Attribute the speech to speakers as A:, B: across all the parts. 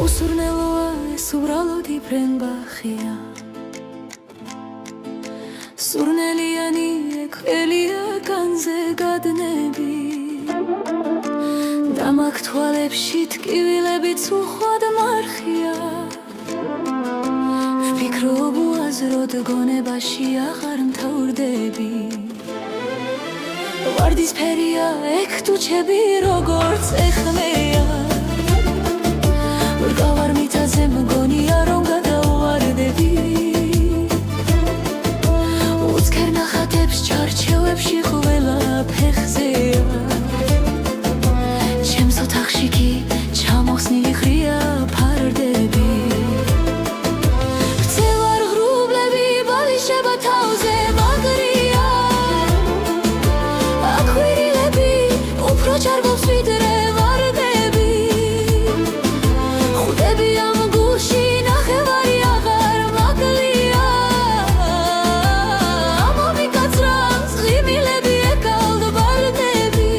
A: უსურნელოა ეს უბრალოდ იფრენბახია სურნელიანი ექველია განზე გადნები დამაგ თვალებში ტკივილებიც უხვად მარხია ვფიქრობ უაზროდ გონებაში აღარ მთავრდები ვარდისფერია ეგ თუჩები როგორც ეხმეა ვარ მიწაზე მგონია რომ გადავარდები უცქერ ნახატებს ჩარჩევებში ყველა ფეხზეა ჩემს ოთახში კი ჩამოხსნილი ხრია ფარდები ქცევარ ღრუბლები ბალიშება თავზე მაგრია აქვირილები უფრო ჭარბობს ვიდრე ვარდები ხვდები ამ გულში ნახევარი აღარ მაკლია ამომი კაცრა ღიმილები ეკალდ ბარდები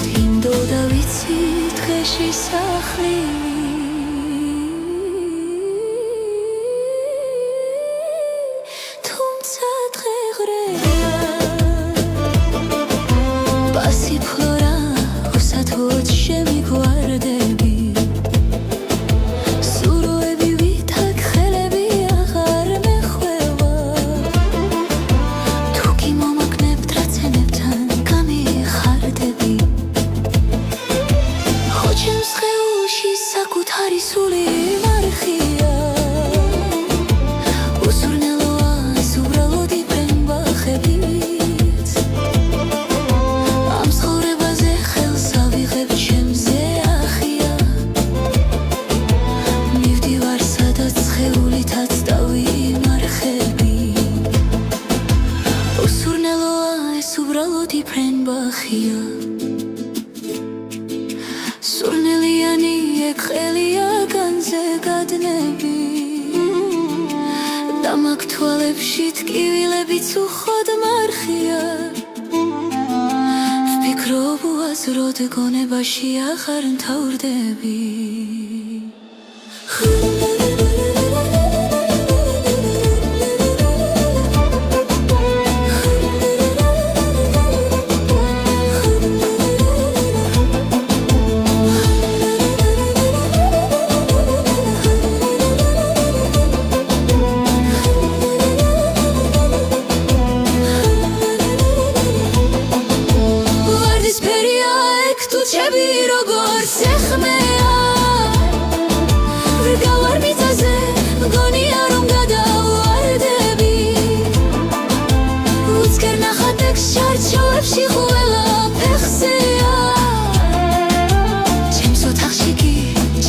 A: თინდო და ვიცი დღეში სახლი თუმცა დღე ღრეა პასიფლორა უსათოდ შემიგვარდები სუროები ვითაქ ხელები აღარ მეხვევა თუ კი მომაკნებთ რაცენებთან გამიხარდები ხო ჩემს სხეულში საკუთარი სული მარხია უსურნელოა ეს უბრალოდ იფრენბახებით ამ ცხოვრებაზე ხელს ავიღებ ჩემზე ახია მივდივარ სადაც სხეულითაც დავიმარხები უსურნელოა ეს უბრალოდ იფრენბახია სურნელიანი ეგ ხელია განზე გადნები დამაგ თვალებში ტკივილებიც უხვად მარხია ვფიქრობ უაზროდ გონებაში აღარ მთავრდები ვარდისფერია ეგ თუჩები როგორც ეხმეა ვარ მიწაზე მგონია რომ გადავარდები უცქერ ნახატებს ჩარჩოვებში ყველა ფეხზეა ჩემს ოთახში კი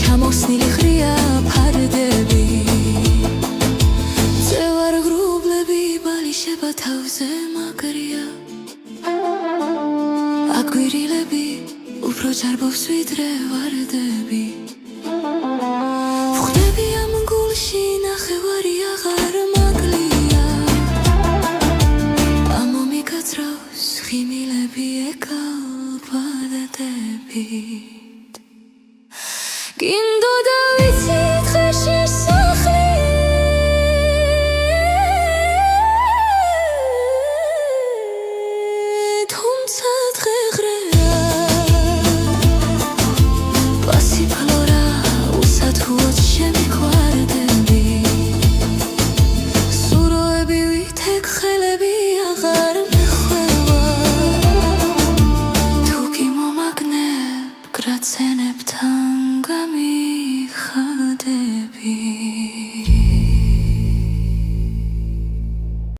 A: ჩამოხსნილი ხრია ფარდები ძევარ ღრუბლები ბალიშება თავზე მაგრია აგვირილები უფრო ჭარბობს ვიდრე ვარდები ხვდები ამ გულში ნახევარი აღარ მაკლია ამომი კაცრავს ღიმილები ეკალ ბარდებით გინდო და ვიცი დღეში სახლი თუმცა დღე ღრეა პასიფლორა უსათოდ შემიგვარდები